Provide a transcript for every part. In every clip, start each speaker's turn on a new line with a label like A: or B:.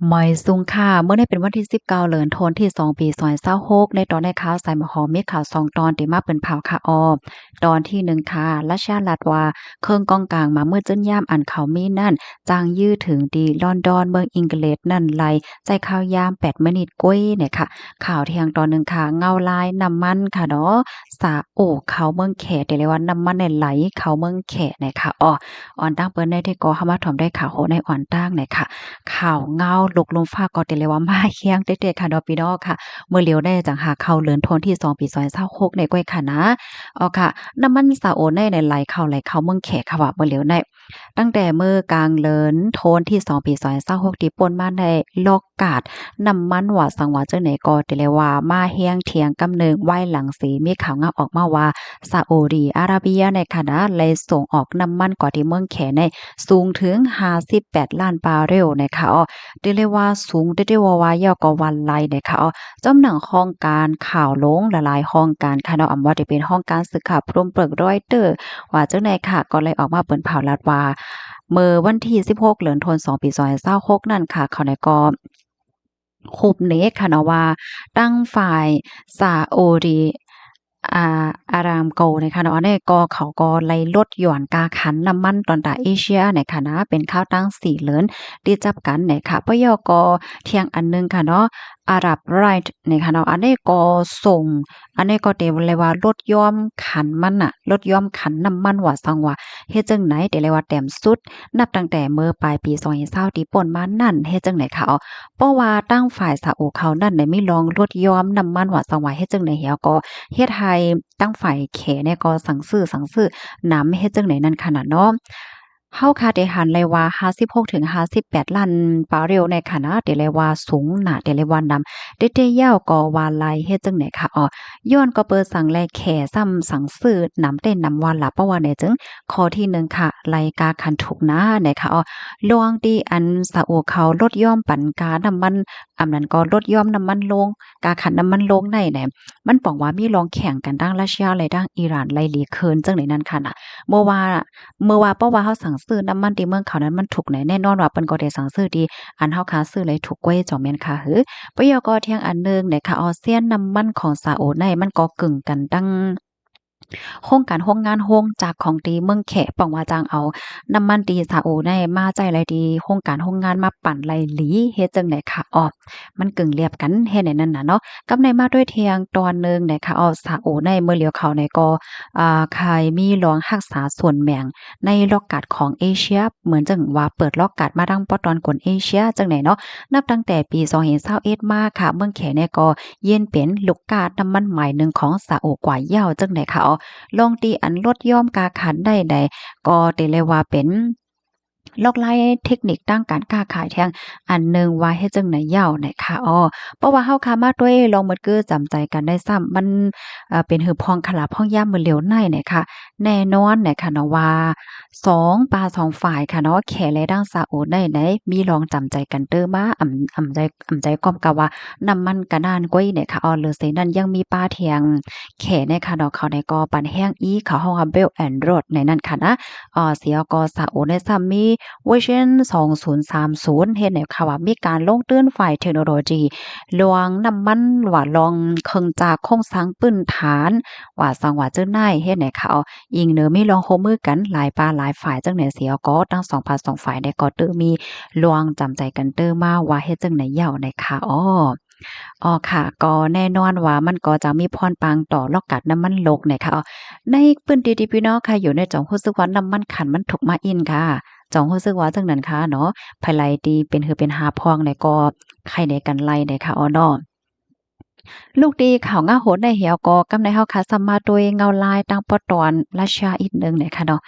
A: หมอยซุงค่ะเมื่อได้เป็นวันที่19เดือนธันวาคมที่2ปี2026ในตอนในข่าวสายมหอมมีข่าว2ตอนที่มาเป็นเผาค่ะตอนที่1ค่ะรัสเซียรัฐว่าเครื่องกองกลางมาเมื่อจึ้นย่ามอันเขามีนั่นจางยื้อถึงดีลอนดอนเมืองอังกฤษนั่นไลใจข่าวยาม8มินิตก้อยเนี่ยค่ะข่าวเที่ยงตอน1ค่ะเงาลายน้ำมันค่ะเนาะสาโอ้เขาเมืองแขเรียกว่าน้ำมันเนี่ยไหลเขาเมืองแขเนี่ยค่ะอ่อนตั้งเปิ้นได้ที่ก็เข้ามาถอมได้ข่าวโหในอ่อนตั้งเนี่ยค่ะ ข่าวเงาลกลมฟ้าก็ติเลยว่ามาเคียงเด็ดๆค่ะดอกพี่น้องค่ะเมื่อเลียวได้จังหาเข้าเรือนโทนที่2ปี2026ในก้อยค่ะนะค่ะน้ำมันซาโอในไหลเข้าเมืองแขค่ะว่าเมื่อเลียวได้ตั้งแต่เมื่อกลางเลินโทนที่2ปี2026ที่ป่นมาในลอกกาดน้ำมันว่าสังว่าจังไหนก็ติเลยว่ามาเฮียงเถียงกำเนิงไว้หลังสีมีข่าวงามออกมาว่าซาอุดิอาระเบียในค่ะนะเลยส่งออกน้ำมันกว่าที่เมืองแขในสูงถึง58ล้านบาร์เรลนะคะได้เรียกว่าสูงได้ว่ายาวกว่าวันไลนะคะจำหนังห้องการข่าวลงหลายๆห้องการค่ะเนาะอำว่าจะเป็นห้องการสื่อข่าวพร้มเปิกรอยเตอร์ว่าจังได๋ค่ะก็เลยออกมาเปิ้นเผาลัดว่าเมื่อวันที่16เดือนธันวาคมปี2026นั่นค่ะเขาได้ก็คุบเนตค่ะเนาะว่าตั้งฝ่ายซาอุดิอารามโกนะคะเนาะเนี่ยก็เขาก็ไล่ลดหย่อนกาขันน้ำมันตอนตาเอเชียนะคะนะเป็นข้าวตั้ง4เหรินที่จับกันนะคะปยกเที่ยงอันหนึงค่ะเนาะอาหรับไรท์นะคะเนาะอันนี้ก็ส่งอันนี้ก็เตเลยว่าลดย่อมขันมันน่ะลดย่อมขันน้ำมันว่าซังว่าเฮ็ดจังไหนเตเลยว่าแต้มสุดนับตั้งแต่เมื่อปลายปี2020ที่ป่นมานั่นเฮ็ดจังไหนคะเพราะว่าตั้งฝ่ายซาอุเขานั่นได้มีลองลดยอมน้ำมันว่าสังว่าเฮ็ดจังได๋เหี่ยก็เฮ็ดให้ตั้งฝ่ายแขเนี่ยก็สั่งซื้อน้ำเฮ็ดจังได๋นั่นขนาดเนาะเฮาคาดได้หันเลยว่า56-58ล้านบาร์เรลในขณะเดเลยว่าสูงหนาเดเลยว่านำเดยาวก็ว่าลายเฮ็ดจังได๋คะย้อนก็เปิดสั่งแลแขซ้ำสั่งซื้อนำเต้นนำวันล่ะเพราะว่าเนี่ยจึงข้อที่1ค่ะรายกาคันถูกนะนะคะลวงที่อันซาอุเขาลดย่อมปันกาน้ำมันอำนั้นก็ลดย่อมน้ำมันลงกาขันน้ำมันลงในแหนมันป้องว่ามีลองแข่งกันดั้งรัสเซียและดั้งอิหร่านไล่หลีเคินจังได๋นั่นค่ะน่ะเมื่อว่าเพราะว่าเฮาสั่งซื้อน้ำมันที่เมืองเขานั้นมันถูกไหนแน่นอนว่าเปิ้นก็ได้สั่งซื้อดีอันเฮาค้าซื้อเลยถูกกว่าจ่อแม่นค่ะปยกเที่ยงอันหนึ่งนะคะเซียนน้ำมันของซาอุในมันก็กึ่งกันดังโรงการโรงงานโรงจักรของดีเมืองแขป้องว่าจ้างเอาน้ำมันดีซาอุในมาใจไรดีโรงการโรงงานมาปั่นไรหลีเฮ็ดจังได๋ค่ะมันกึ่งเรียบกันเฮ็ดให้นั่นน่ะเนาะกับในมาด้วยเที่ยงตอนหนึ่งนะคะซาอุในเมื่อเลียวเขาในก็ใครมีรองรักษาส่วนแบ่งในล็อกการ์ดของเอเชียเหมือนจังว่าเปิดล็อกการ์ดมาดังปอตอนกวนเอเชียจังได๋เนาะนับตั้งแต่ปี2021มาค่ะเมืองแขเนี่ยก็เย็นเป็นลูกกาดน้ำมันใหม่หนึ่งของซาอุกว่าเหย้าจังได๋ค่ะลองตีอันลดย่อมกาขันได้ใดก็ได้เลยว่าเป็นลอกไล่เทคนิคด้านการค้าขายแทงอันหนึ่งว่าเฮ็ดจังไหนเหย้านะคะเพราะว่าเฮาค้ามาด้วยลองหมดคือจำใจกันได้ซ้ำมันเป็นหือพองขลาพองย่ามมื้อเหลียวในนะคะแน่นอนนะคะเนาะว่า2ฝ่ายค่ะเนาะแขและดังซาอุได้มีลองจำใจกันเด้อมาอำใจก้อมกะว่าน้ำมันกะนานกว่าเนี่ยค่ะเหลือเสนั้นยังมีป้าเทียงแขเนี่ยค่ะเนาะเขาในก็ปันแห้งอีเขาฮ้องว่า Belt and Road ในนั้นค่ะนะเสียก็ซาอุได้ซ้ำมี เวอร์ชัน2030เฮ็ดให้ค่ะว่ามีการลงตื้นฝ่ายเทคโนโลยีลวงน้ำมันว่าลองเครื่องจักรโครงสร้างพื้นฐานว่าสังว่าเจ้านายเฮ็ดให้เขาอิงเหนือมีลองร่วมมือกันหลายปาหลายฝ่ายจังได๋เสียก็ทั้งสองภาคสองฝ่ายได้ก็ตื้อมีลวงจำใจกันตื้อมาว่าเฮ็ดจั่งใดเหย้านะคะค่ะก็แน่นอนว่ามันก็จะมีพรปรางต่อลอกกัดน้ำมันโลกนะคะในพื้นที่ที่พี่น้องค่ะอยู่ในจ่องรู้สึกว่าน้ำมันขันมันถูกมาอินค่ะ จ่องรู้สึกว่าจังนั้นค่ะเนาะภายไลดีเป็นหือเป็นหาพองเนี่ยก็ไข่ในกันไล่เนี่ยค่ะเนาะลูกดีข่าวง่าโหดในเหี่ยวก็กำในเฮาค่ะซัมมาโดยเงาลายตั้งปอตอนราชาอีกหนึ่งเนี่ยค่ะเนาะ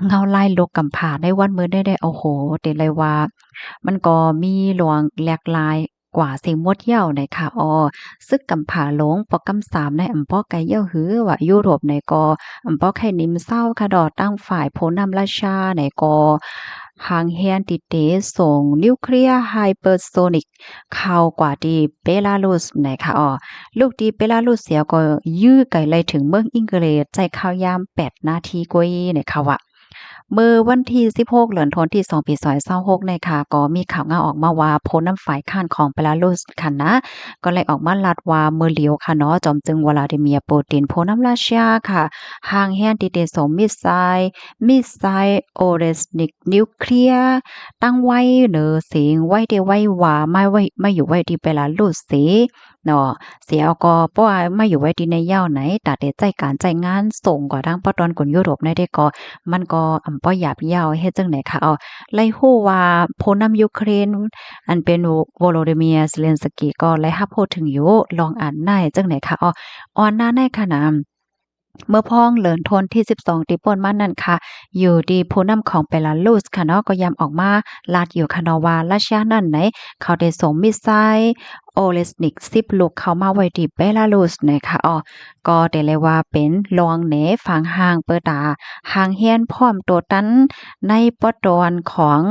A: เงาลายลูกกำผาในวันมื้อได้โอ้โฮเต็เลยว่ามันก็มีหลวงแหลกลายกว่าสิงมดเหย้าเนี่ยค่ะซึกกำผาหลงปอกำสามในอำเภาะไกเหย้าหือว่ายุโรปในก็อำเภาะไข่นิมเศร้าค่ะดอกตั้งฝ่ายผู้นำราชาในก็หางแฮนติเตส่งนิวเคลียร์ไฮเปอร์โซนิกเข้ากว่าที่เบลารุสนะคะลูกดีเบลารุสเสียก็ยื้อไกลเลยถึงเมืองอังกฤษใจข่าวยาม8นาทีกว่านะคะว่า เมื่อวันที่16เดือนธันวาคมที่2ปี2026เนี่ยค่ะก็มีข่าวงาออกมาว่าพ้นน้ำฝ่ายค้านของเบลารุสค่ะนะก็เลยออกมาลัดว่าเมื่อเหลียวค่ะเนาะจอมจึงวลาดิเมียร์ปูตินพ้นน้ำรัสเซียค่ะห่างแฮนที่ได้ส่งมิสไซล์โอเรสนิกนิวเคลียร์ตั้งไว้เหนือสิงไว้ที่ไว้ว่าไม่อยู่ไว้ที่เบลารุสสิเนาะเสียก็เพราะว่าไม่อยู่ไว้ที่ในยาวไหนแต่ได้ใจการใจงานส่งกว่าทางปะตอนกลยุโรปในได้ก็ มันก็บ่หยาบยาวเฮ็ดจั่งใดคะไล่ฮู้ว่าผู้นำยูเครนอันเป็นVolodymyr Zelensky ก็ไล่รับรู้ถึงอยู่ลองอ่านได้จั่งใดคะอ่อนหน้าในค่ะนะเมื่อพ้องเหลินทนที่12ที่ป่นมานั่นค่ะอยู่ดีผู้นำของเบลารุสค่ะเนาะก็ย้ำออกมาลาดอยู่ค่ะเนาะว่ารัสเซียนั้นไหนเขาได้ส่งมิสไซล์โอเลสนิก10ลูกเข้ามาไว้ที่เบลารุสนะคะก็ได้เลยว่าเป็นรองเหนฝางห่างเปิดตาห่างเฮียนพร้อมโตตันในปอดอนของ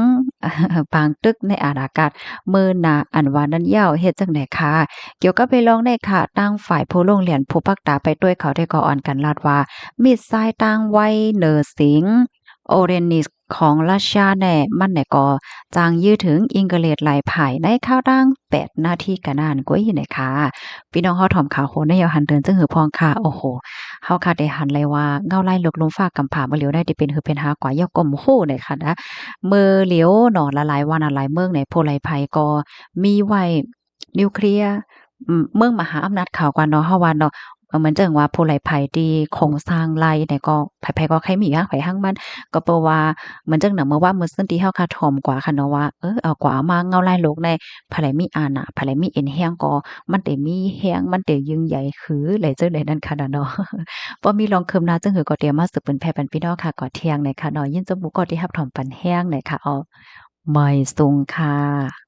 A: บางตึกในอากาศมื้อหน้าอันว่านั้นยาวเฮ็ดจังได๋คะเกี่ยวกับไปลองได้ค่ะตั้งฝ่ายผู้ลงเรียนผู้ปักตาไปด้วยเขาได้ก็อ่อนกันลาดว่ามิดทรายตั้งไว้เหนือสิงโอเรนิสของรัสเซียแน่มันแน่ก็จางยื้อถึงอิงเกเลตหลายภายในข้าวตั้ง8นาทีกันนานกว่าอีกนะคะพี่น้องเฮาถ่อมข่าวโหนยาวหันเดินจึงหือพองค่ะโอ้โฮ เฮาค่ะได้หันเลยว่าเงาไล่ลกลมฟ้ากำผาบ่เหลียวได้ที่เป็นหือเป็นหากว่ายอกก้มโฮเนี่ยค่ะนะมื้อเหลียวเนาะหลายๆวันหลายเมืองในโพไลภัยก็มีไว้นิวเคลียร์เมืองมหาอำนาจเขากว่าเนาะเฮาว่าเนาะเหมือนจังว่าโพไลภัยที่โครงสร้างไลเนี่ยก็ไผๆก็ใครมีหยังไผหั่งมันก็เพราะว่าเหมือนจังหนังเมื่อว่ามื้อซื่นที่เฮาค่ะถ่อมกว่าค่ะเนาะว่าเอากว่าเอามาเงาไล่ลกในไผไลมีอานะไผไลมีเอ็นแรงก็มันได้มีแรงมันได้ยิ่งใหญ่คือหลายจังใดนั้นค่ะน่ะเนาะ บ่มีรองคืมนาจังหือก็เตรียมมาสืบเป็นแผ่ปันพี่น้องค่ะก่อเที่ยงในค่ะเนาะยินจมูกก็ที่รับถอมปันแห้งในค่ะไม่สูงค่ะ